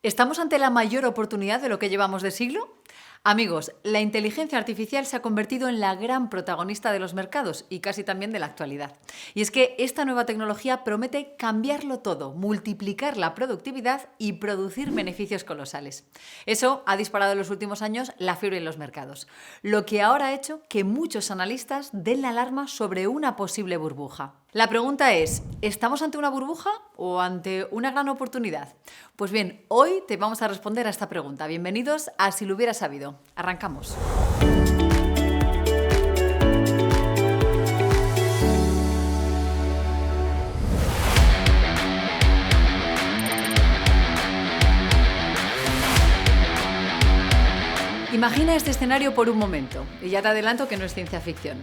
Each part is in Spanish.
¿Estamos ante la mayor oportunidad de lo que llevamos de siglo? Amigos, la inteligencia artificial se ha convertido en la gran protagonista de los mercados y casi también de la actualidad. Y es que esta nueva tecnología promete cambiarlo todo, multiplicar la productividad y producir beneficios colosales. Eso ha disparado en los últimos años la fiebre en los mercados, lo que ahora ha hecho que muchos analistas den la alarma sobre una posible burbuja. La pregunta es, ¿estamos ante una burbuja o ante una gran oportunidad? Pues bien, hoy te vamos a responder a esta pregunta. Bienvenidos a Si lo hubiera sabido. Arrancamos. Imagina este escenario por un momento, y ya te adelanto que no es ciencia ficción.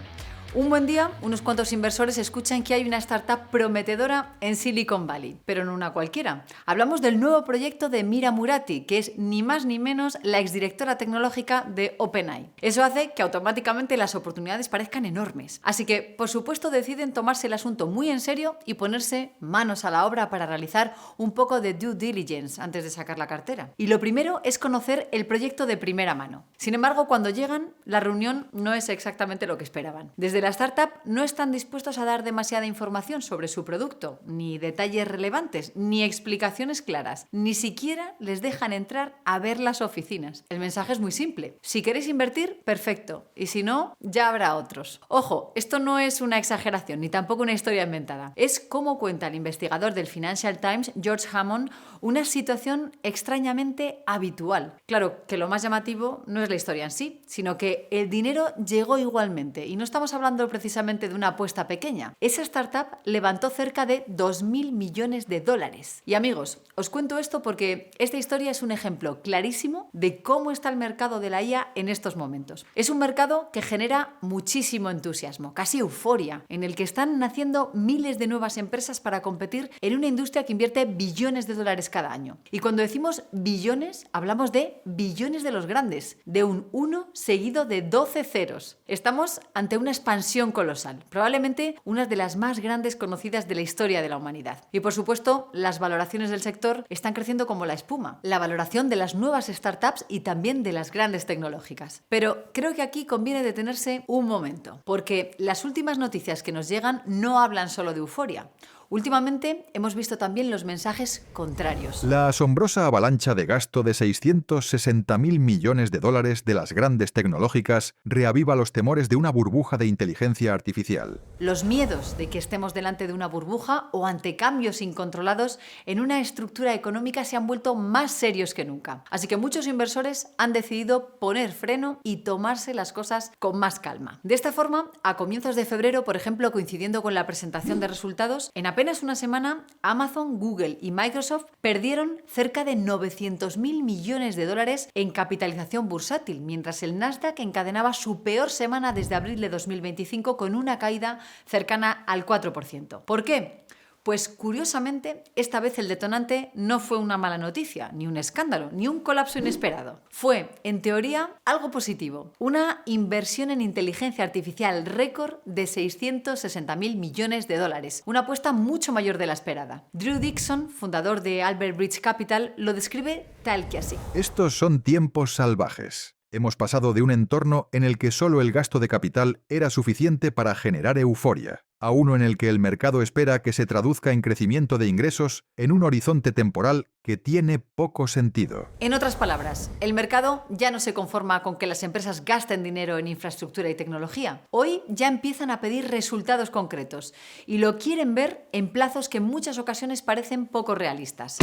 Un buen día, unos cuantos inversores escuchan que hay una startup prometedora en Silicon Valley, pero no una cualquiera. Hablamos del nuevo proyecto de Mira Murati, que es ni más ni menos la exdirectora tecnológica de OpenAI. Eso hace que automáticamente las oportunidades parezcan enormes. Así que, por supuesto, deciden tomarse el asunto muy en serio y ponerse manos a la obra para realizar un poco de due diligence antes de sacar la cartera. Y lo primero es conocer el proyecto de primera mano. Sin embargo, cuando llegan, la reunión no es exactamente lo que esperaban. Desde la startup no están dispuestos a dar demasiada información sobre su producto, ni detalles relevantes, ni explicaciones claras. Ni siquiera les dejan entrar a ver las oficinas. El mensaje es muy simple. Si queréis invertir, perfecto. Y si no, ya habrá otros. Ojo, esto no es una exageración, ni tampoco una historia inventada. Es como cuenta el investigador del Financial Times, George Hammond, una situación extrañamente habitual. Claro, que lo más llamativo no es la historia en sí, sino que el dinero llegó igualmente. Y no estamos hablando precisamente de una apuesta pequeña. Esa startup levantó cerca de 2.000 millones de dólares. Y amigos, os cuento esto porque esta historia es un ejemplo clarísimo de cómo está el mercado de la IA en estos momentos. Es un mercado que genera muchísimo entusiasmo, casi euforia, en el que están naciendo miles de nuevas empresas para competir en una industria que invierte billones de dólares cada año. Y cuando decimos billones, hablamos de billones de los grandes, de un 1 seguido de 12 ceros. Estamos ante una expansión colosal, probablemente una de las más grandes conocidas de la historia de la humanidad. Y por supuesto, las valoraciones del sector están creciendo como la espuma. La valoración de las nuevas startups y también de las grandes tecnológicas. Pero creo que aquí conviene detenerse un momento, porque las últimas noticias que nos llegan no hablan solo de euforia. Últimamente hemos visto también los mensajes contrarios. La asombrosa avalancha de gasto de 660.000 millones de dólares de las grandes tecnológicas reaviva los temores de una burbuja de inteligencia artificial. Los miedos de que estemos delante de una burbuja o ante cambios incontrolados en una estructura económica se han vuelto más serios que nunca. Así que muchos inversores han decidido poner freno y tomarse las cosas con más calma. De esta forma, a comienzos de febrero, por ejemplo, coincidiendo con la presentación de resultados, en apenas una semana, Amazon, Google y Microsoft perdieron cerca de 900.000 millones de dólares en capitalización bursátil, mientras el Nasdaq encadenaba su peor semana desde abril de 2025 con una caída cercana al 4%. ¿Por qué? Pues curiosamente, esta vez el detonante no fue una mala noticia, ni un escándalo, ni un colapso inesperado. Fue, en teoría, algo positivo. Una inversión en inteligencia artificial récord de 660.000 millones de dólares. Una apuesta mucho mayor de la esperada. Drew Dixon, fundador de Albert Bridge Capital, lo describe tal que así. Estos son tiempos salvajes. Hemos pasado de un entorno en el que solo el gasto de capital era suficiente para generar euforia, a uno en el que el mercado espera que se traduzca en crecimiento de ingresos en un horizonte temporal que tiene poco sentido. En otras palabras, el mercado ya no se conforma con que las empresas gasten dinero en infraestructura y tecnología. Hoy ya empiezan a pedir resultados concretos y lo quieren ver en plazos que en muchas ocasiones parecen poco realistas.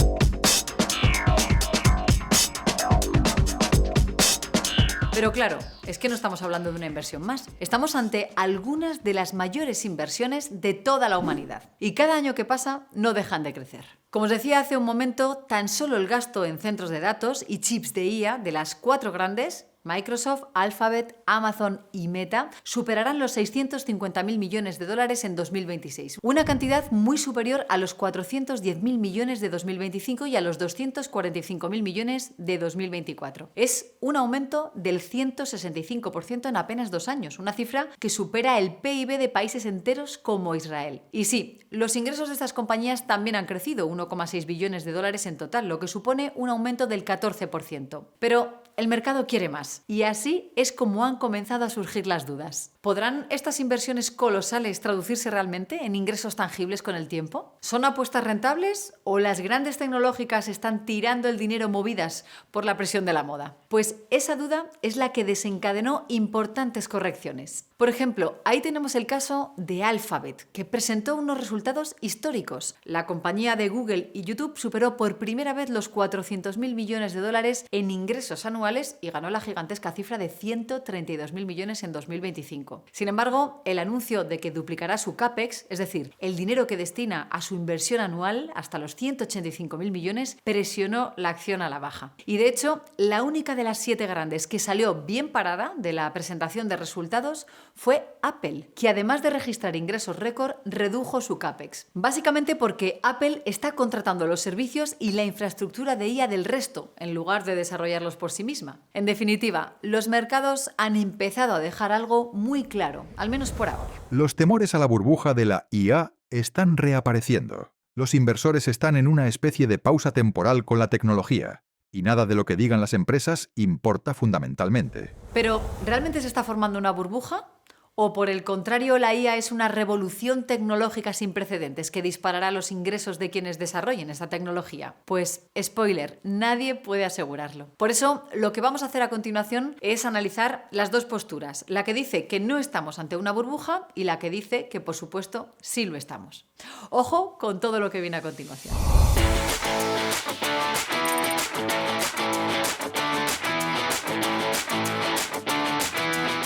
Pero claro, es que no estamos hablando de una inversión más. Estamos ante algunas de las mayores inversiones de toda la humanidad. Y cada año que pasa no dejan de crecer. Como os decía hace un momento, tan solo el gasto en centros de datos y chips de IA de las 4 grandes Microsoft, Alphabet, Amazon y Meta superarán los 650.000 millones de dólares en 2026, una cantidad muy superior a los 410.000 millones de 2025 y a los 245.000 millones de 2024. Es un aumento del 165% en apenas 2 años, una cifra que supera el PIB de países enteros como Israel. Y sí, los ingresos de estas compañías también han crecido, 1,6 billones de dólares en total, lo que supone un aumento del 14%. Pero el mercado quiere más, y así es como han comenzado a surgir las dudas. ¿Podrán estas inversiones colosales traducirse realmente en ingresos tangibles con el tiempo? ¿Son apuestas rentables o las grandes tecnológicas están tirando el dinero movidas por la presión de la moda? Pues esa duda es la que desencadenó importantes correcciones. Por ejemplo, ahí tenemos el caso de Alphabet, que presentó unos resultados históricos. La compañía de Google y YouTube superó por primera vez los 400.000 millones de dólares en ingresos anuales y ganó la gigantesca cifra de 132.000 millones en 2025. Sin embargo, el anuncio de que duplicará su CAPEX, es decir, el dinero que destina a su inversión anual hasta los 185.000 millones, presionó la acción a la baja. Y de hecho, la única de las 7 grandes que salió bien parada de la presentación de resultados fue Apple, que además de registrar ingresos récord, redujo su CAPEX. Básicamente porque Apple está contratando los servicios y la infraestructura de IA del resto, en lugar de desarrollarlos por sí misma. En definitiva, los mercados han empezado a dejar algo muy claro, al menos por ahora. Los temores a la burbuja de la IA están reapareciendo. Los inversores están en una especie de pausa temporal con la tecnología, y nada de lo que digan las empresas importa fundamentalmente. Pero, ¿realmente se está formando una burbuja? ¿O por el contrario, la IA es una revolución tecnológica sin precedentes que disparará los ingresos de quienes desarrollen esta tecnología? Pues, spoiler, nadie puede asegurarlo. Por eso, lo que vamos a hacer a continuación es analizar las dos posturas, la que dice que no estamos ante una burbuja y la que dice que, por supuesto, sí lo estamos. Ojo con todo lo que viene a continuación.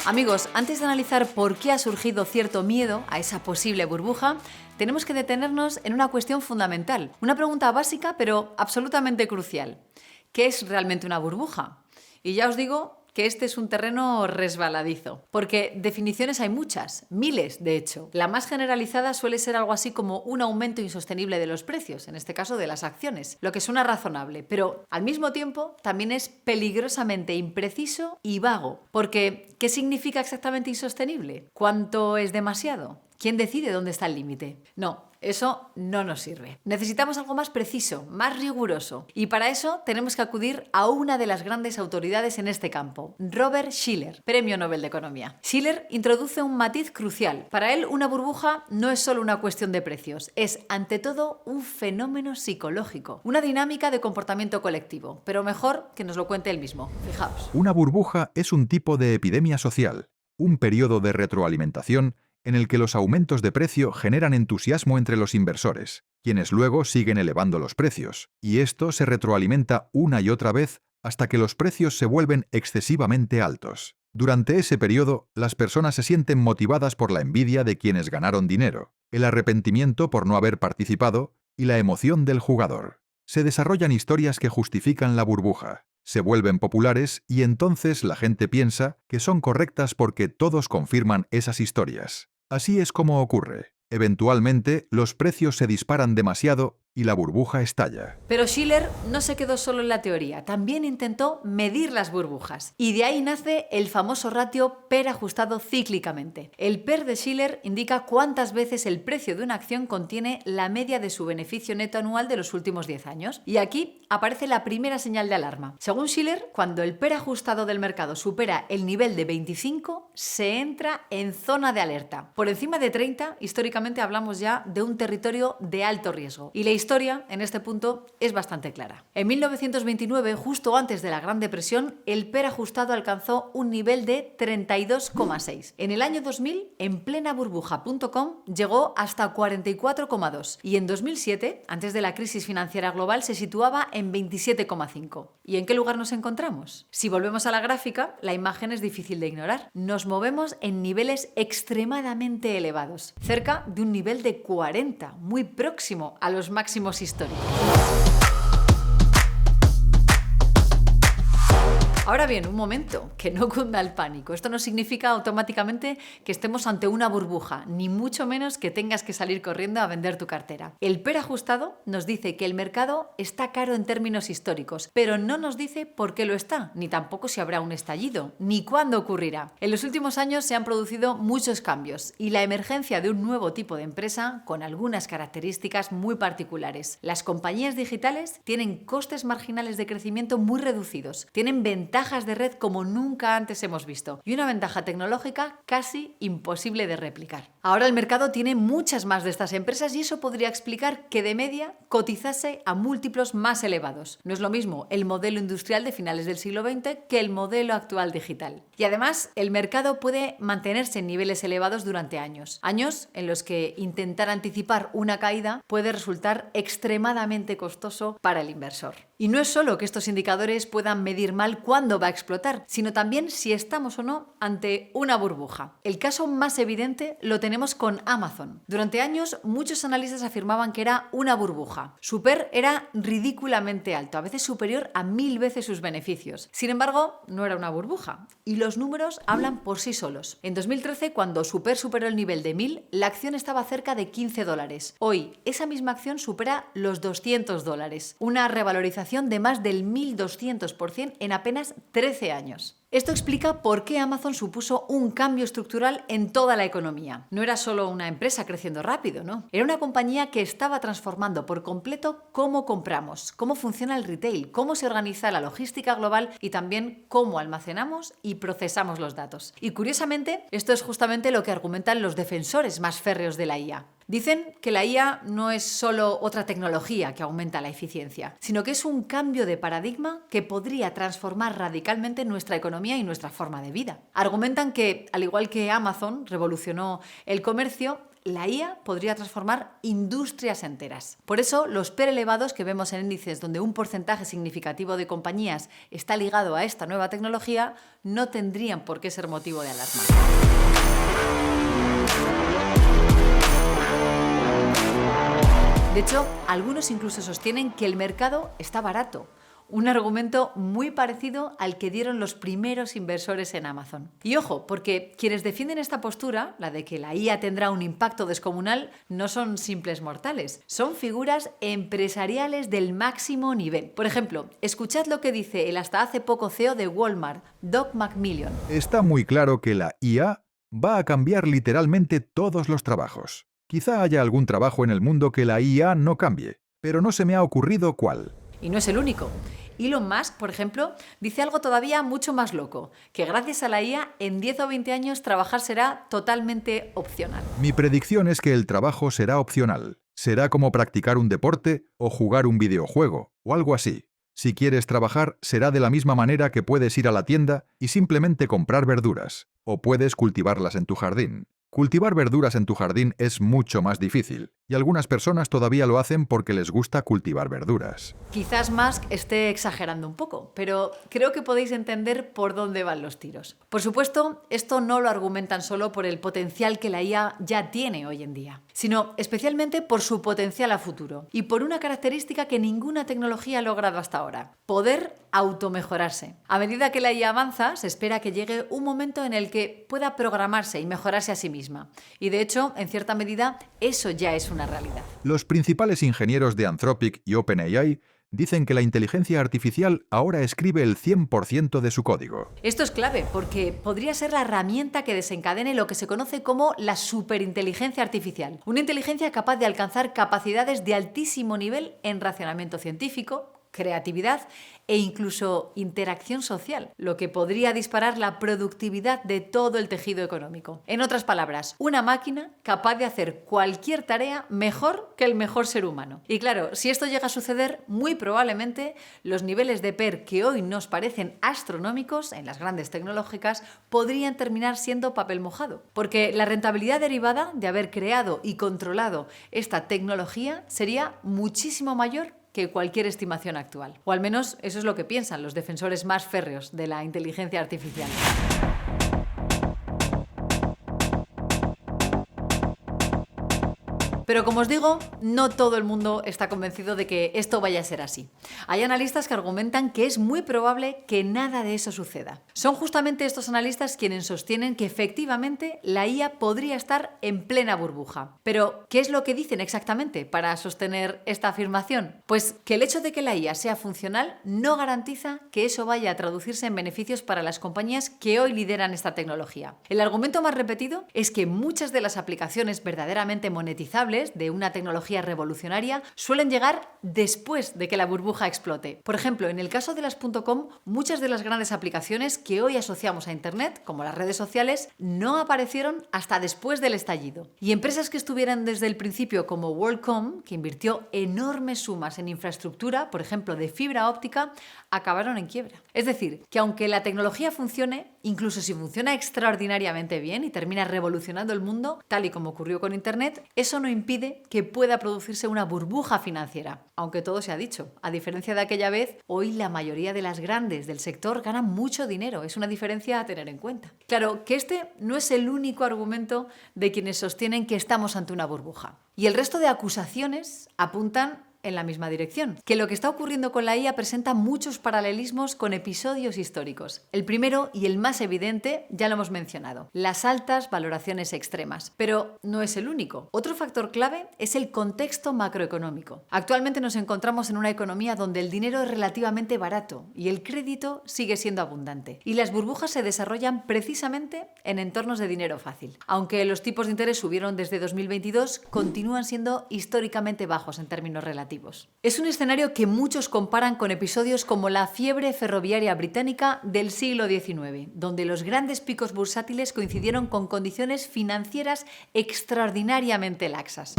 Amigos, antes de analizar por qué ha surgido cierto miedo a esa posible burbuja, tenemos que detenernos en una cuestión fundamental, una pregunta básica pero absolutamente crucial. ¿Qué es realmente una burbuja? Y ya os digo que este es un terreno resbaladizo, porque definiciones hay muchas, miles de hecho. La más generalizada suele ser algo así como un aumento insostenible de los precios, en este caso de las acciones, lo que suena razonable, pero al mismo tiempo también es peligrosamente impreciso y vago, porque ¿qué significa exactamente insostenible? ¿Cuánto es demasiado? ¿Quién decide dónde está el límite? No, eso no nos sirve. Necesitamos algo más preciso, más riguroso. Y para eso tenemos que acudir a una de las grandes autoridades en este campo, Robert Shiller, Premio Nobel de Economía. Shiller introduce un matiz crucial. Para él, una burbuja no es solo una cuestión de precios, es ante todo un fenómeno psicológico, una dinámica de comportamiento colectivo. Pero mejor que nos lo cuente él mismo. Fijaos. Una burbuja es un tipo de epidemia social, un periodo de retroalimentación en el que los aumentos de precio generan entusiasmo entre los inversores, quienes luego siguen elevando los precios, y esto se retroalimenta una y otra vez hasta que los precios se vuelven excesivamente altos. Durante ese periodo, las personas se sienten motivadas por la envidia de quienes ganaron dinero, el arrepentimiento por no haber participado y la emoción del jugador. Se desarrollan historias que justifican la burbuja. Se vuelven populares y entonces la gente piensa que son correctas porque todos confirman esas historias. Así es como ocurre. Eventualmente, los precios se disparan demasiado y la burbuja estalla. Pero Shiller no se quedó solo en la teoría, también intentó medir las burbujas. Y de ahí nace el famoso ratio PER ajustado cíclicamente. El PER de Shiller indica cuántas veces el precio de una acción contiene la media de su beneficio neto anual de los últimos 10 años. Y aquí aparece la primera señal de alarma. Según Shiller, cuando el PER ajustado del mercado supera el nivel de 25, se entra en zona de alerta. Por encima de 30, históricamente hablamos ya de un territorio de alto riesgo. Y la historia, en este punto, es bastante clara. En 1929, justo antes de la Gran Depresión, el PER ajustado alcanzó un nivel de 32,6. En el año 2000, en plena burbuja.com, llegó hasta 44,2. Y en 2007, antes de la crisis financiera global, se situaba en 27,5. ¿Y en qué lugar nos encontramos? Si volvemos a la gráfica, la imagen es difícil de ignorar. Nos movemos en niveles extremadamente elevados, cerca de un nivel de 40, muy próximo a los máximos históricos. Ahora bien, un momento, que no cunda el pánico. Esto no significa automáticamente que estemos ante una burbuja, ni mucho menos que tengas que salir corriendo a vender tu cartera. El PER ajustado nos dice que el mercado está caro en términos históricos, pero no nos dice por qué lo está, ni tampoco si habrá un estallido, ni cuándo ocurrirá. En los últimos años se han producido muchos cambios y la emergencia de un nuevo tipo de empresa con algunas características muy particulares. Las compañías digitales tienen costes marginales de crecimiento muy reducidos, tienen ventajas de red como nunca antes hemos visto y una ventaja tecnológica casi imposible de replicar. Ahora el mercado tiene muchas más de estas empresas y eso podría explicar que de media cotizase a múltiplos más elevados. No es lo mismo el modelo industrial de finales del siglo XX que el modelo actual digital. Y además el mercado puede mantenerse en niveles elevados durante años. Años en los que intentar anticipar una caída puede resultar extremadamente costoso para el inversor. Y no es solo que estos indicadores puedan medir mal cuándo va a explotar, sino también si estamos o no ante una burbuja. El caso más evidente lo tenemos con Amazon. Durante años, muchos analistas afirmaban que era una burbuja. Su PER era ridículamente alto, a veces superior a 1000 veces sus beneficios. Sin embargo, no era una burbuja. Y los números hablan por sí solos. En 2013, cuando su PER superó el nivel de 1000, la acción estaba cerca de $15. Hoy, esa misma acción supera los $200. Una revalorización de más del 1200% en apenas 13 años. Esto explica por qué Amazon supuso un cambio estructural en toda la economía. No era solo una empresa creciendo rápido, ¿no? Era una compañía que estaba transformando por completo cómo compramos, cómo funciona el retail, cómo se organiza la logística global y también cómo almacenamos y procesamos los datos. Y curiosamente, esto es justamente lo que argumentan los defensores más férreos de la IA. Dicen que la IA no es solo otra tecnología que aumenta la eficiencia, sino que es un cambio de paradigma que podría transformar radicalmente nuestra economía y nuestra forma de vida. Argumentan que, al igual que Amazon revolucionó el comercio, la IA podría transformar industrias enteras. Por eso, los PER elevados que vemos en índices donde un porcentaje significativo de compañías está ligado a esta nueva tecnología no tendrían por qué ser motivo de alarma. De hecho, algunos incluso sostienen que el mercado está barato, un argumento muy parecido al que dieron los primeros inversores en Amazon. Y ojo, porque quienes defienden esta postura, la de que la IA tendrá un impacto descomunal, no son simples mortales, son figuras empresariales del máximo nivel. Por ejemplo, escuchad lo que dice el hasta hace poco CEO de Walmart, Doug McMillon. Está muy claro que la IA va a cambiar literalmente todos los trabajos. Quizá haya algún trabajo en el mundo que la IA no cambie, pero no se me ha ocurrido cuál. Y no es el único. Elon Musk, por ejemplo, dice algo todavía mucho más loco, que gracias a la IA, en 10 o 20 años trabajar será totalmente opcional. Mi predicción es que el trabajo será opcional. Será como practicar un deporte o jugar un videojuego, o algo así. Si quieres trabajar, será de la misma manera que puedes ir a la tienda y simplemente comprar verduras, o puedes cultivarlas en tu jardín. Cultivar verduras en tu jardín es mucho más difícil, y algunas personas todavía lo hacen porque les gusta cultivar verduras. Quizás Musk esté exagerando un poco, pero creo que podéis entender por dónde van los tiros. Por supuesto, esto no lo argumentan solo por el potencial que la IA ya tiene hoy en día, sino especialmente por su potencial a futuro y por una característica que ninguna tecnología ha logrado hasta ahora: poder automejorarse. A medida que la IA avanza, se espera que llegue un momento en el que pueda programarse y mejorarse a sí misma. Y de hecho, en cierta medida, eso ya es una realidad. Los principales ingenieros de Anthropic y OpenAI dicen que la inteligencia artificial ahora escribe el 100% de su código. Esto es clave porque podría ser la herramienta que desencadene lo que se conoce como la superinteligencia artificial. Una inteligencia capaz de alcanzar capacidades de altísimo nivel en razonamiento científico, creatividad e incluso interacción social, lo que podría disparar la productividad de todo el tejido económico. En otras palabras, una máquina capaz de hacer cualquier tarea mejor que el mejor ser humano. Y claro, si esto llega a suceder, muy probablemente los niveles de PER que hoy nos parecen astronómicos en las grandes tecnológicas podrían terminar siendo papel mojado, porque la rentabilidad derivada de haber creado y controlado esta tecnología sería muchísimo mayor que cualquier estimación actual. O al menos eso es lo que piensan los defensores más férreos de la inteligencia artificial. Pero como os digo, no todo el mundo está convencido de que esto vaya a ser así. Hay analistas que argumentan que es muy probable que nada de eso suceda. Son justamente estos analistas quienes sostienen que efectivamente la IA podría estar en plena burbuja. Pero, ¿qué es lo que dicen exactamente para sostener esta afirmación? Pues que el hecho de que la IA sea funcional no garantiza que eso vaya a traducirse en beneficios para las compañías que hoy lideran esta tecnología. El argumento más repetido es que muchas de las aplicaciones verdaderamente monetizables de una tecnología revolucionaria suelen llegar después de que la burbuja explote. Por ejemplo, en el caso de las .com, muchas de las grandes aplicaciones que hoy asociamos a Internet, como las redes sociales, no aparecieron hasta después del estallido. Y empresas que estuvieran desde el principio, como WorldCom, que invirtió enormes sumas en infraestructura, por ejemplo, de fibra óptica, acabaron en quiebra. Es decir, que aunque la tecnología funcione, incluso si funciona extraordinariamente bien y termina revolucionando el mundo, tal y como ocurrió con Internet, eso no impide que pueda producirse una burbuja financiera. Aunque todo se ha dicho, a diferencia de aquella vez, hoy la mayoría de las grandes del sector ganan mucho dinero. Es una diferencia a tener en cuenta. Claro que este no es el único argumento de quienes sostienen que estamos ante una burbuja. Y el resto de acusaciones apuntan en la misma dirección, que lo que está ocurriendo con la IA presenta muchos paralelismos con episodios históricos. El primero y el más evidente ya lo hemos mencionado, las altas valoraciones extremas, pero no es el único. Otro factor clave es el contexto macroeconómico. Actualmente nos encontramos en una economía donde el dinero es relativamente barato y el crédito sigue siendo abundante, y las burbujas se desarrollan precisamente en entornos de dinero fácil. Aunque los tipos de interés subieron desde 2022, continúan siendo históricamente bajos en términos relativos. Es un escenario que muchos comparan con episodios como la fiebre ferroviaria británica del siglo XIX, donde los grandes picos bursátiles coincidieron con condiciones financieras extraordinariamente laxas.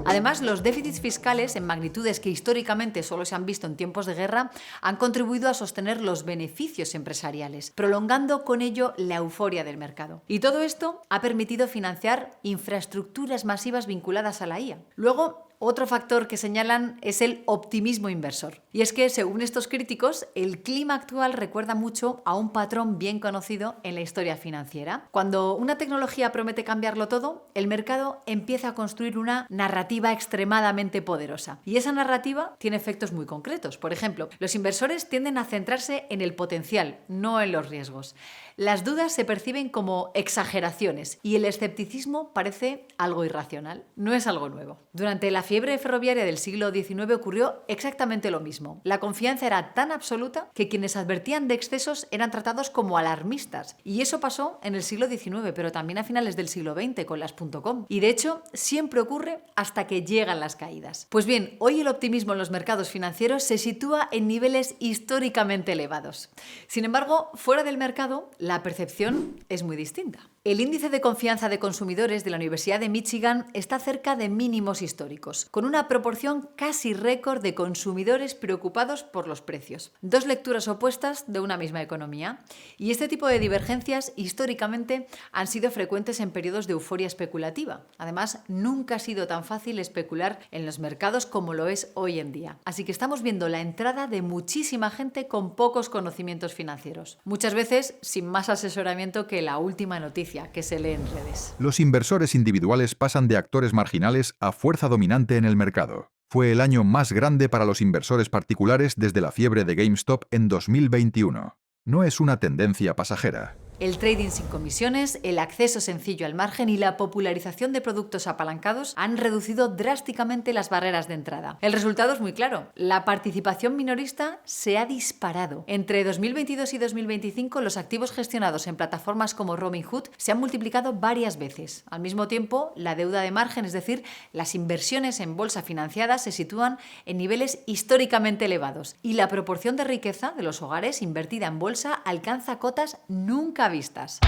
Además, los déficits fiscales, en magnitudes que históricamente solo se han visto en tiempos de guerra, han contribuido a sostener los beneficios empresariales, prolongando con ello la euforia del mercado. Y todo esto ha permitido financiar infraestructuras masivas vinculadas a la IA. Luego, otro factor que señalan es el optimismo inversor. Y es que, según estos críticos, el clima actual recuerda mucho a un patrón bien conocido en la historia financiera. Cuando una tecnología promete cambiarlo todo, el mercado empieza a construir una narrativa extremadamente poderosa. Y esa narrativa tiene efectos muy concretos. Por ejemplo, los inversores tienden a centrarse en el potencial, no en los riesgos. Las dudas se perciben como exageraciones y el escepticismo parece algo irracional. No es algo nuevo. Durante la fiebre ferroviaria del siglo XIX ocurrió exactamente lo mismo. La confianza era tan absoluta que quienes advertían de excesos eran tratados como alarmistas. Y eso pasó en el siglo XIX, pero también a finales del siglo XX con las .com. Y de hecho, siempre ocurre hasta que llegan las caídas. Pues bien, hoy el optimismo en los mercados financieros se sitúa en niveles históricamente elevados. Sin embargo, fuera del mercado, la percepción es muy distinta. El índice de confianza de consumidores de la Universidad de Michigan está cerca de mínimos históricos, con una proporción casi récord de consumidores preocupados por los precios. Dos lecturas opuestas de una misma economía. Y este tipo de divergencias históricamente han sido frecuentes en periodos de euforia especulativa. Además, nunca ha sido tan fácil especular en los mercados como lo es hoy en día. Así que estamos viendo la entrada de muchísima gente con pocos conocimientos financieros. Muchas veces sin más asesoramiento que la última noticia que se lee en redes. Los inversores individuales pasan de actores marginales a fuerza dominante en el mercado. Fue el año más grande para los inversores particulares desde la fiebre de GameStop en 2021. No es una tendencia pasajera. El trading sin comisiones, el acceso sencillo al margen y la popularización de productos apalancados han reducido drásticamente las barreras de entrada. El resultado es muy claro. La participación minorista se ha disparado. Entre 2022 y 2025, los activos gestionados en plataformas como Robinhood se han multiplicado varias veces. Al mismo tiempo, la deuda de margen, es decir, las inversiones en bolsa financiadas, se sitúan en niveles históricamente elevados. Y la proporción de riqueza de los hogares invertida en bolsa alcanza cotas nunca vistas.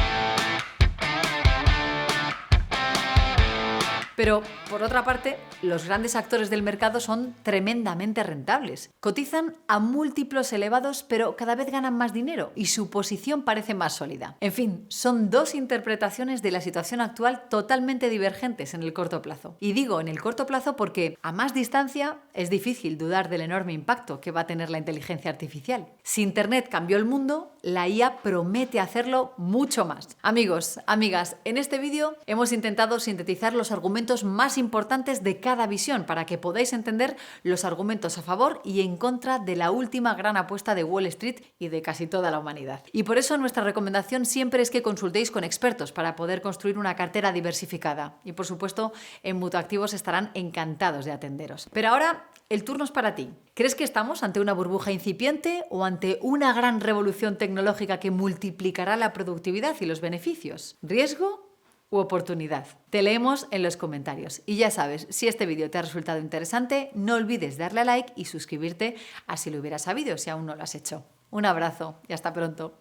Pero, por otra parte, los grandes actores del mercado son tremendamente rentables. Cotizan a múltiplos elevados, pero cada vez ganan más dinero y su posición parece más sólida. En fin, son dos interpretaciones de la situación actual totalmente divergentes en el corto plazo. Y digo en el corto plazo porque a más distancia es difícil dudar del enorme impacto que va a tener la inteligencia artificial. Si Internet cambió el mundo, la IA promete hacerlo mucho más. Amigos, amigas, en este vídeo hemos intentado sintetizar los argumentos más importantes de cada visión para que podáis entender los argumentos a favor y en contra de la última gran apuesta de Wall Street y de casi toda la humanidad. Y por eso nuestra recomendación siempre es que consultéis con expertos para poder construir una cartera diversificada. Y por supuesto, en Mutuactivos estarán encantados de atenderos. Pero ahora, el turno es para ti. ¿Crees que estamos ante una burbuja incipiente o ante una gran revolución tecnológica que multiplicará la productividad y los beneficios? ¿Riesgo u oportunidad? Te leemos en los comentarios. Y ya sabes, si este vídeo te ha resultado interesante, no olvides darle a like y suscribirte así lo hubieras sabido si aún no lo has hecho. Un abrazo y hasta pronto.